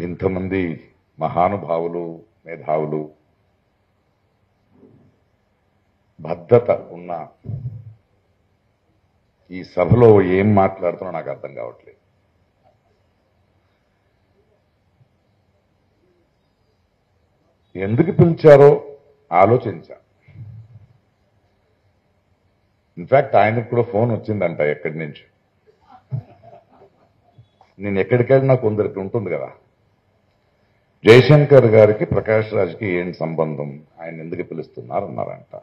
ఇంతమంది మహానుభావులు, మేధావులు, భద్రత ఉన్న ఈ సభలో ఏం మాట్లాడుతున్నా నాకు అర్థం కావట్లేదు. ఎందుకు పిలిచారో ఆలోచించా. ఇన్ఫాక్ట్ ఆయనకు కూడా ఫోన్ వచ్చిందంట ఎక్కడి నుంచి. నేను ఎక్కడికెళ్ళినా కొందరికి ఉంటుంది కదా, జయశంకర్ గారికి ప్రకాష్ రాజ్కి ఏం సంబంధం, ఆయన ఎందుకు పిలుస్తున్నారు అన్నారంట.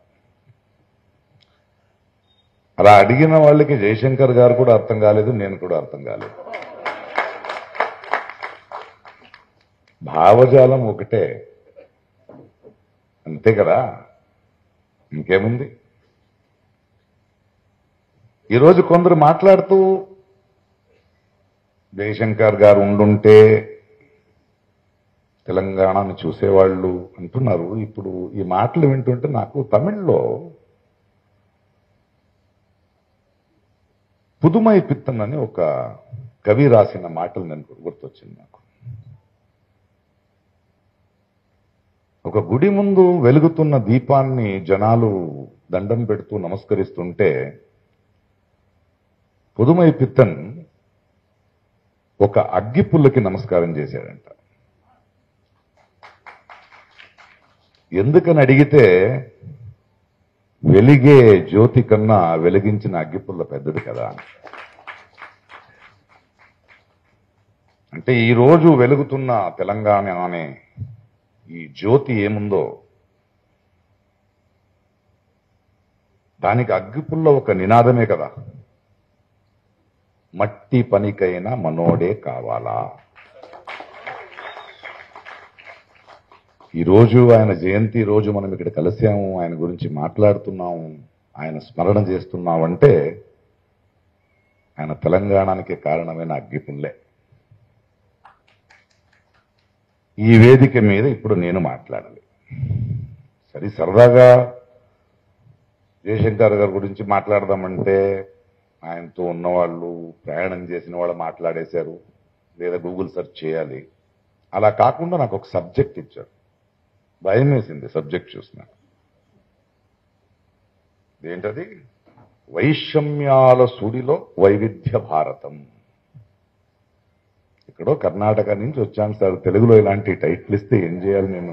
అలా అడిగిన వాళ్ళకి జయశంకర్ గారు కూడా అర్థం కాలేదు, నేను కూడా అర్థం కాలేదు. భావజాలం ఒకటే, అంతే కదా, ఇంకేముంది. ఈరోజు కొందరు మాట్లాడుతూ జయశంకర్ గారు ఉండుంటే తెలంగాణను చూసేవాళ్ళు అంటున్నారు. ఇప్పుడు ఈ మాటలు వింటుంటే నాకు తమిళ్లో పుదుమై పిత్తన్ అని ఒక కవి రాసిన మాటలు నేను గుర్తొచ్చింది నాకు. ఒక గుడి ముందు వెలుగుతున్న దీపాన్ని జనాలు దండం పెడుతూ నమస్కరిస్తుంటే పుదుమై పిత్తన్ ఒక అగ్గిపుల్లకి నమస్కారం చేశాడంట. ఎందుకని అడిగితే, వెలిగే జ్యోతి కన్నా వెలిగించిన అగ్గిపుల్ల పెద్దది కదా. అంటే ఈరోజు వెలుగుతున్న తెలంగాణ అనే ఈ జ్యోతి ఏముందో దానికి అగ్గిపుల్ల ఒక నినాదమే కదా. మట్టి పనికైనా మనోడే కావాలా. ఈరోజు ఆయన జయంతి రోజు మనం ఇక్కడ కలిసాము, ఆయన గురించి మాట్లాడుతున్నాము, ఆయన స్మరణ చేస్తున్నామంటే ఆయన తెలంగాణకి కారణమైన అగ్గిపుల్లే. ఈ వేదిక మీద ఇప్పుడు నేను మాట్లాడాలి. సరే, సరదాగా జయశంకర్ గారి గురించి మాట్లాడదామంటే ఆయనతో ఉన్నవాళ్ళు, ప్రయాణం చేసిన వాళ్ళు మాట్లాడేశారు, లేదా గూగుల్ సెర్చ్ చేయాలి. అలా కాకుండా నాకు ఒక సబ్జెక్ట్ ఇచ్చారు. భయం వేసింది సబ్జెక్ట్ చూసిన. ఏంటది? వైషమ్యాల సుడిలో వైవిధ్య భారతం. ఇక్కడో కర్ణాటక నుంచి వచ్చాను సార్, తెలుగులో ఇలాంటి టైటిల్ ఇస్తే ఏం చేయాలి నేను?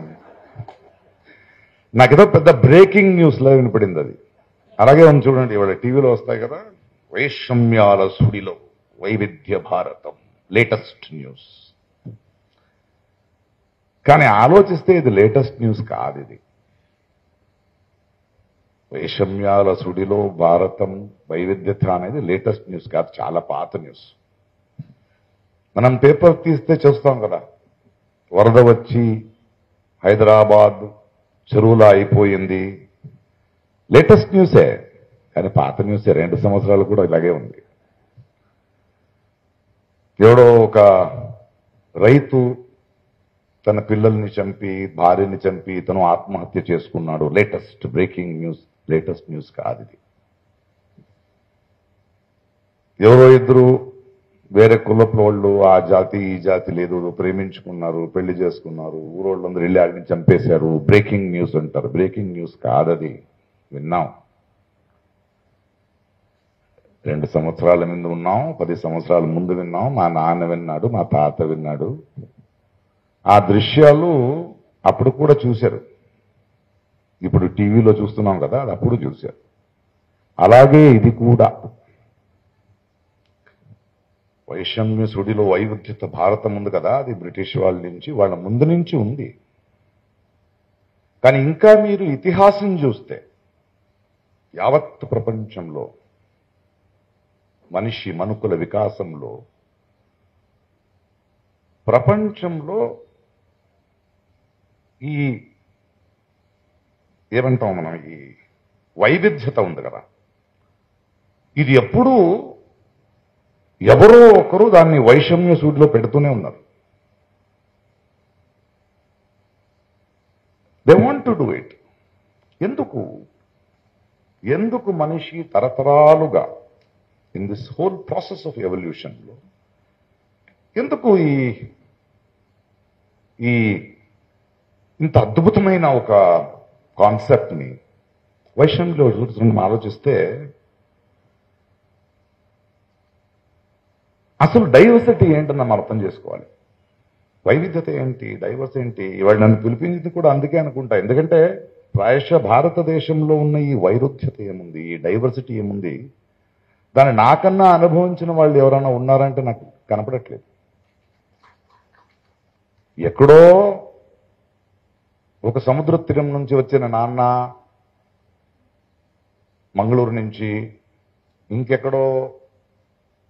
నాకేదో పెద్ద బ్రేకింగ్ న్యూస్ లా వినపడింది అది. అలాగే ఉంది చూడండి, ఇవాళ టీవీలో వస్తాయి కదా, వైషమ్యాల సుడిలో వైవిధ్య భారతం, లేటెస్ట్ న్యూస్. కానీ ఆలోచిస్తే ఇది లేటెస్ట్ న్యూస్ కాదు. ఇది వైషమ్యాల సుడిలో భారతం వైవిధ్యత అనేది లేటెస్ట్ న్యూస్ కాదు, చాలా పాత న్యూస్. మనం పేపర్ తీస్తే చూస్తాం కదా, వరద వచ్చి హైదరాబాద్ చెరువులా అయిపోయింది. లేటెస్ట్ న్యూసే, కానీ పాత న్యూసే. 2 సంవత్సరాలు కూడా ఇలాగే ఉంది. ఎవడో ఒక రైతు తన పిల్లల్ని చంపి, భార్యని చంపి తను ఆత్మహత్య చేసుకున్నాడు. Latest breaking news, latest news కాదు ఇది. ఎవరో ఇద్దరు వేరే కులపు వాళ్ళు, ఆ జాతి ఈ జాతి లేదు, ప్రేమించుకున్నారు, పెళ్లి చేసుకున్నారు, ఊరోళ్ళందరూ వెళ్ళి ఆడిని చంపేశారు, బ్రేకింగ్ న్యూస్ అంటారు. బ్రేకింగ్ న్యూస్ కాదది. విన్నాం, 2 సంవత్సరాల ముందు ఉన్నాం, 10 సంవత్సరాల ముందు విన్నాం, మా నాన్న విన్నాడు, మా తాత విన్నాడు. ఆ దృశ్యాలు అప్పుడు కూడా చూశారు. ఇప్పుడు టీవీలో చూస్తున్నాం కదా, అది అప్పుడు చూశారు. అలాగే ఇది కూడా వైషమ్య సుడిలో వైవిధ్యత భారతం ఉంది కదా, అది బ్రిటిష్ వాళ్ళ నుంచి, వాళ్ళ ముందు నుంచి ఉంది. కానీ ఇంకా మీరు ఇతిహాసం చూస్తే యావత్ ప్రపంచంలో మనిషి మనుకుల వికాసంలో ప్రపంచంలో ఈ ఏమంటాం మనం, ఈ వైవిధ్యత ఉంది కదా, ఇది ఎప్పుడూ ఎవరో ఒకరు దాన్ని వైషమ్య సూడిలో పెడుతూనే ఉన్నారు. They want to do it. ఎందుకు మనిషి తరతరాలుగా in this whole process of evolution లో ఎందుకు ఈ ఈ ఇంత అద్భుతమైన ఒక కాన్సెప్ట్ని వైషమ్యంలో మనం ఆలోచిస్తే అసలు డైవర్సిటీ ఏంటని మనం అర్థం చేసుకోవాలి. వైవిధ్యత ఏంటి, డైవర్స్ ఏంటి? ఇవాళ నన్ను పిలిపించింది కూడా అందుకే అనుకుంటా. ఎందుకంటే ప్రాయశः భారతదేశంలో ఉన్న ఈ వైరుధ్యత ఏముంది, ఈ డైవర్సిటీ ఏముంది, దాన్ని నాకన్నా అనుభవించిన వాళ్ళు ఎవరైనా ఉన్నారంటే నాకు కనపడట్లేదు. ఎక్కడో ఒక సముద్ర తీరం నుంచి వచ్చిన నాన్న, మంగళూరు నుంచి, ఇంకెక్కడో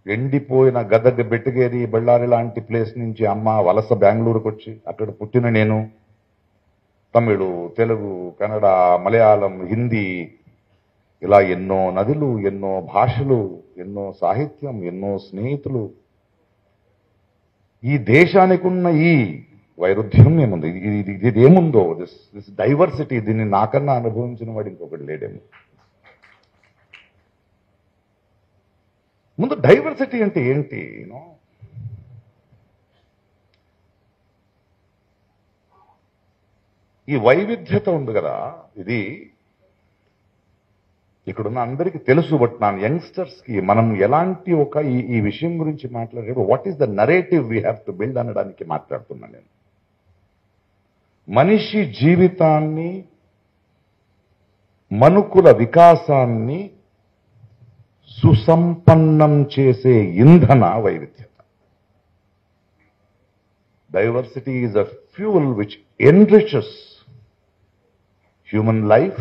ఎండిపోయిన గదగ, బెట్టగేరి, బళ్ళారి లాంటి ప్లేస్ నుంచి అమ్మ వలస బెంగళూరుకు వచ్చి అక్కడ పుట్టిన నేను, తమిళు, తెలుగు, కన్నడ, మలయాళం, హిందీ, ఇలా ఎన్నో నదులు, ఎన్నో భాషలు, ఎన్నో సాహిత్యం, ఎన్నో స్నేహితులు. ఈ దేశానికి ఉన్న ఈ వైరుధ్యం ఏముంది, ఇది ఏముందో, దిస్ డైవర్సిటీ, దీన్ని నాకన్నా అనుభవించిన వాడు ఇంకొకటి లేడేమో. ముందు డైవర్సిటీ అంటే ఏంటి? ఈ వైవిధ్యత ఉంది కదా, ఇది ఇక్కడున్న అందరికీ తెలుసు. బట్ నా యంగ్స్టర్స్ కి మనం ఎలాంటి ఒక ఈ విషయం గురించి మాట్లాడేటప్పుడు what is the narrative we have to build అనడానికి మాట్లాడుతున్నాను నేను. మనిషి జీవితాన్ని, మనుకుల వికాసాన్ని సుసంపన్నం చేసే ఇంధన వైవిధ్యత. Diversity is a fuel which enriches human life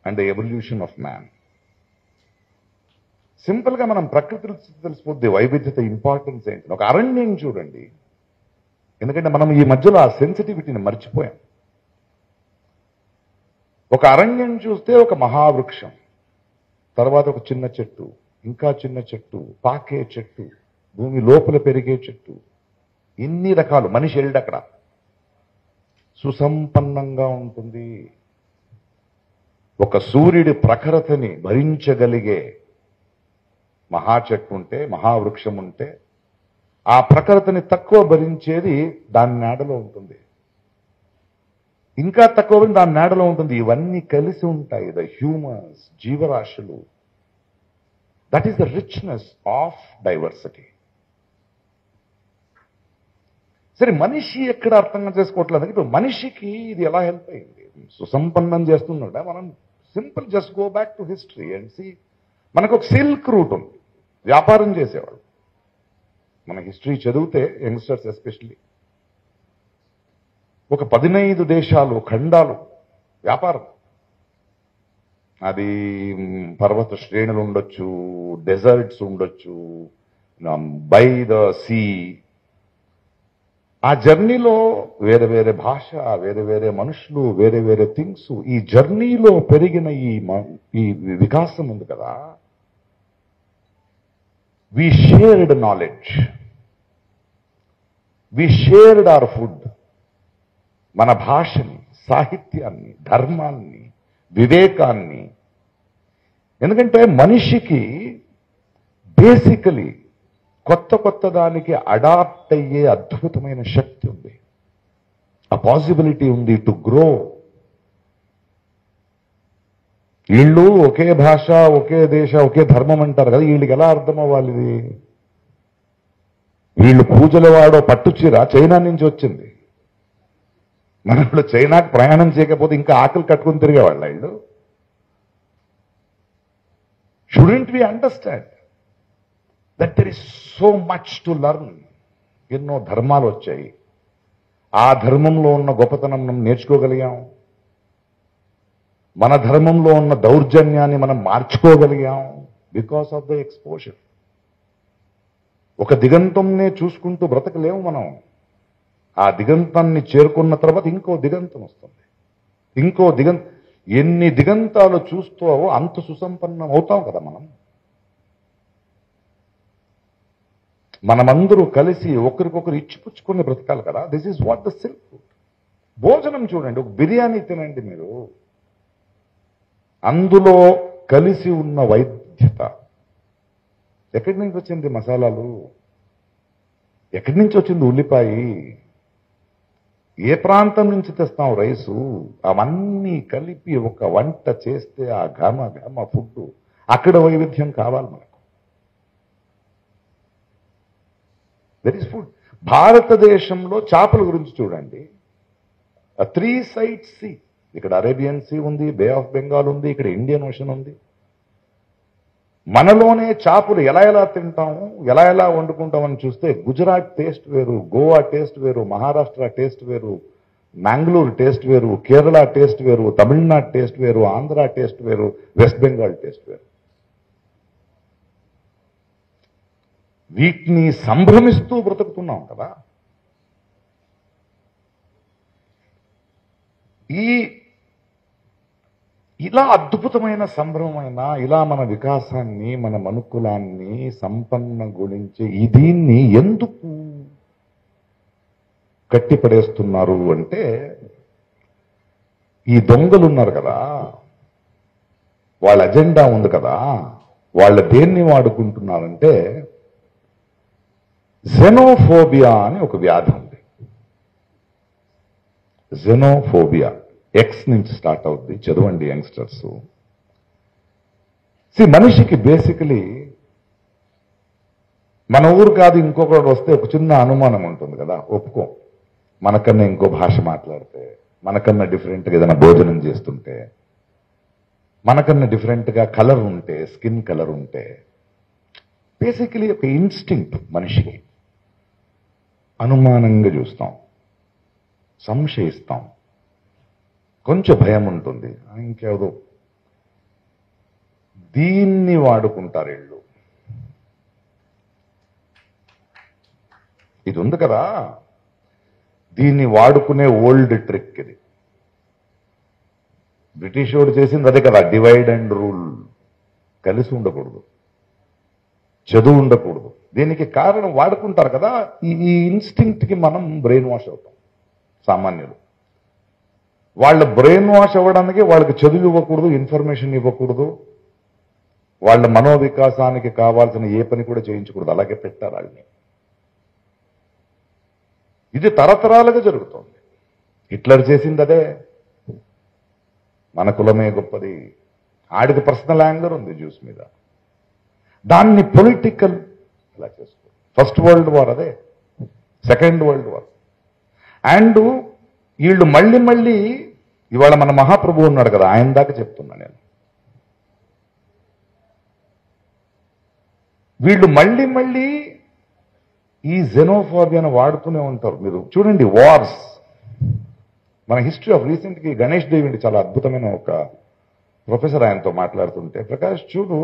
and the evolution of man. Simple గా మనం ప్రకృతిలో తెలిసిపోద్ది వైవిధ్యత ఇంపార్టెన్స్ ఏంటి. ఒక అరణ్యం చూడండి, ఎందుకంటే మనం ఈ మధ్యలో ఆ సెన్సిటివిటీని మర్చిపోయాం. ఒక అరణ్యం చూస్తే ఒక మహావృక్షం, తర్వాత ఒక చిన్న చెట్టు, ఇంకా చిన్న చెట్టు, పాకే చెట్టు, భూమి లోపల పెరిగే చెట్టు, ఇన్ని రకాలు. మనిషి వెళ్ళడక్కడ సుసంపన్నంగా ఉంటుంది. ఒక సూర్యుడి ప్రఖరతని భరించగలిగే మహా చెట్టు ఉంటే, మహావృక్షం ఉంటే, ఆ ప్రఖరతని తక్కువ భరించేది దాని నీడలో ఉంటుంది. ఇంకా తక్కువ దాని నీడలో ఉంటుంది. ఇవన్నీ కలిసి ఉంటాయి. ద హ్యూమన్స్, జీవరాశులు. That is the richness of diversity. సరే, మనిషి ఎక్కడ అర్థంగా చేసుకోవట్లేదు. ఇప్పుడు మనిషికి ఇది ఎలా హెల్ప్ అయింది, సుసంపన్నం చేస్తుందంటే, మనం simple just go back to history and see. మనకు ఒక సిల్క్ రూట్ ఉంది, వ్యాపారం చేసేవాళ్ళు. మన హిస్టరీ చదివితే యంగ్స్టర్స్ ఎస్పెషల్లీ ఒక 15 దేశాలు, ఖండాలు వ్యాపారం. అది పర్వత శ్రేణులు ఉండొచ్చు, డెజర్ట్స్ ఉండొచ్చు, బై ద సీ. ఆ జర్నీలో వేరే వేరే భాష, వేరే వేరే మనుషులు, వేరే వేరే థింగ్స్. ఈ జర్నీలో పెరిగిన ఈ వికాసం ఉంది కదా, వి shared knowledge, we shared our food. మన భాషని, సాహిత్యాన్ని, ధర్మాన్ని, వివేకాన్ని. ఎందుకంటే మనిషికి బేసికలీ కొత్త దానికి అడాప్ట్ అయ్యే అద్భుతమైన శక్తి ఉంది, ఆ పాసిబిలిటీ ఉంది టు గ్రో. వీళ్ళు ఒకే భాష, ఒకే దేశ, ఒకే ధర్మం అంటారు కదా, వీళ్ళకి ఎలా అర్థం అవ్వాలి ఇది? వీళ్ళు పూజల వాడో పట్టుచీర చైనా నుంచి వచ్చింది. మనం ఇప్పుడు చైనాకు ప్రయాణం చేయకపోతే ఇంకా ఆకలి కట్టుకుని తిరిగేవాళ్ళ వీళ్ళు. Shouldn't we understand that there is so much to learn. ఎన్నో ధర్మాలు వచ్చాయి, ఆ ధర్మంలో ఉన్న గొప్పతనం మనం నేర్చుకోగలిగాం. మన ధర్మంలో ఉన్న దౌర్జన్యాన్ని మనం మార్చుకోగలిగాం బికాస్ ఆఫ్ ద ఎక్స్పోజర్. ఒక దిగంతంనే చూసుకుంటూ బ్రతకలేము మనం. ఆ దిగంతాన్ని చేరుకున్న తర్వాత ఇంకో దిగంతం వస్తుంది, ఇంకో ఎన్ని దిగంతాలు చూస్తావో అంత సుసంపన్నం అవుతాం కదా మనం. మనమందరూ కలిసి ఒకరికొకరు ఇచ్చిపుచ్చుకుని బ్రతకాలి కదా. This is what the silk route. భోజనం చూడండి, ఒక బిర్యానీ తినండి మీరు, అందులో కలిసి ఉన్న వైవిధ్యత. ఎక్కడి నుంచి వచ్చింది మసాలాలు, ఎక్కడి నుంచి వచ్చింది ఉల్లిపాయ, ఏ ప్రాంతం నుంచి తెస్తాం రైసు? అవన్నీ కలిపి ఒక వంట చేస్తే ఆ ఘమ ఫుడ్, అక్కడ వైవిధ్యం కావాలి మనకు. That is food. భారతదేశంలో చేపల గురించి చూడండి, 3 సైడ్స్ సీ. ఇక్కడ అరేబియన్ సీ ఉంది, బే ఆఫ్ బెంగాల్ ఉంది, ఇక్కడ ఇండియన్ ఓషన్ ఉంది. మనలోనే చేపలు ఎలా తింటాము, ఎలా వండుకుంటామని చూస్తే గుజరాత్ టేస్ట్ వేరు, గోవా టేస్ట్ వేరు, మహారాష్ట్ర టేస్ట్ వేరు, మ్యాంగ్లూరు టేస్ట్ వేరు, కేరళ టేస్ట్ వేరు, తమిళనాడు టేస్ట్ వేరు, ఆంధ్ర టేస్ట్ వేరు, వెస్ట్ బెంగాల్ టేస్ట్ వేరు. వీటిని సంభ్రమిస్తూ బ్రతుకుతున్నాం కదా. ఇలా అద్భుతమైన సంభ్రమమైన, ఇలా మన వికాసాన్ని, మన మనుకులాన్ని సంపన్న గుణించే దీన్ని ఎందుకు కట్టిపడేస్తున్నారు అంటే, ఈ దొంగలు ఉన్నారు కదా, వాళ్ళ అజెండా ఉంది కదా, వాళ్ళ దేన్ని వాడుకుంటున్నారంటే జెనోఫోబియా అని ఒక వ్యాధి ఉంది. జెనోఫోబియా ఎక్స్ నుంచి స్టార్ట్ అవుద్ది, చదవండి యంగ్స్టర్స్. మనిషికి బేసికలీ మన ఊరు కాదు ఇంకొకటి వస్తే ఒక చిన్న అనుమానం ఉంటుంది కదా, ఒప్పుకో. మనకన్నా ఇంకో భాష మాట్లాడితే, మనకన్నా డిఫరెంట్గా ఏదైనా భోజనం చేస్తుంటే, మనకన్నా డిఫరెంట్గా కలర్ ఉంటే, స్కిన్ కలర్ ఉంటే, బేసికలీ ఒక ఇన్స్టింక్ట్ మనిషికి. అనుమానంగా చూస్తాం, సంశయిస్తాం, కొంచెం భయం ఉంటుంది, ఇంకేదో. దీన్ని వాడుకుంటారు వీళ్ళు. ఇది ఉంది కదా, దీన్ని వాడుకునే ఓల్డ్ ట్రిక్ ఇది. బ్రిటిష్ వాడు చేసింది అదే కదా, డివైడ్ అండ్ రూల్. కలిసి ఉండకూడదు, చదువు ఉండకూడదు. దీనికి కారణం వాడుకుంటారు కదా, ఈ ఇన్స్టింక్ట్ కి మనం బ్రెయిన్ వాష్ అవుతాం సామాన్యులు. వాళ్ళ బ్రెయిన్ వాష్ అవ్వడానికి వాళ్ళకి చదువు ఇవ్వకూడదు, ఇన్ఫర్మేషన్ ఇవ్వకూడదు, వాళ్ళ మనోవికాసానికి కావాల్సిన ఏ పని కూడా చేయించకూడదు, అలాగే పెట్టారు వాళ్ళని. ఇది తరతరాలుగా జరుగుతోంది. హిట్లర్ చేసింది అదే. మన కులమే గొప్పది, ఆడికి పర్సనల్ యాంగర్ ఉంది జ్యూస్ మీద, దాన్ని పొలిటికల్ ఇలా చేసుకో. ఫస్ట్ వరల్డ్ వార్ అదే, సెకండ్ వరల్డ్ వార్. అండ్ వీళ్ళు మళ్ళీ ఇవాళ మన మహాప్రభు ఉన్నాడు కదా, ఆయన దాకా చెప్తున్నా నేను. వీళ్ళు మళ్ళీ ఈ జెనోఫోబియాను వాడుతూనే ఉంటారు. మీరు చూడండి, వార్స్, మన హిస్టరీ ఆఫ్ రీసెంట్గా గణేష్ దేవిండి చాలా అద్భుతమైన ఒక ప్రొఫెసర్ ఆయనతో మాట్లాడుతుంటే, ప్రకాష్ చూడు,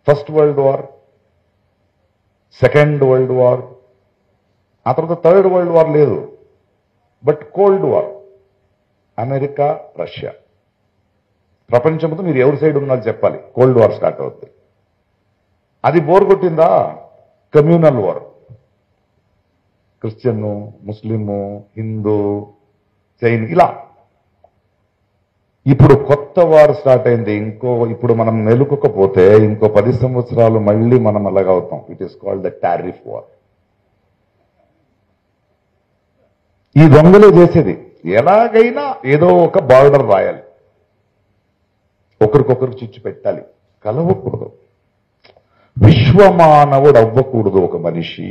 first world war, second world war, ఆ తర్వాత థర్డ్ వరల్డ్ వార్ లేదు, but cold war, America Russia. ప్రపంచంతో మీరు ఎవరి సైడ్ ఉన్నారో చెప్పాలి, కోల్డ్ వార్ స్టార్ట్ అవుతుంది. అది బోర్ కొట్టిందా, communal war, Christian, Muslim, Hindu, Jain, ఇలా. ఇప్పుడు కొత్త వార్ స్టార్ట్ అయింది. ఇప్పుడు మనం మెలుకోకపోతే ఇంకో 10 సంవత్సరాలు మళ్ళీ మనం అలాగవుతాం. It is called the tariff war. ఈ దొంగలే చేసేది. ఎలాగైనా ఏదో ఒక బార్డర్ రాయాలి, ఒకరికొకరు చిచ్చు పెట్టాలి, కలవకూడదు, విశ్వమానవుడు అవ్వకూడదు ఒక మనిషి.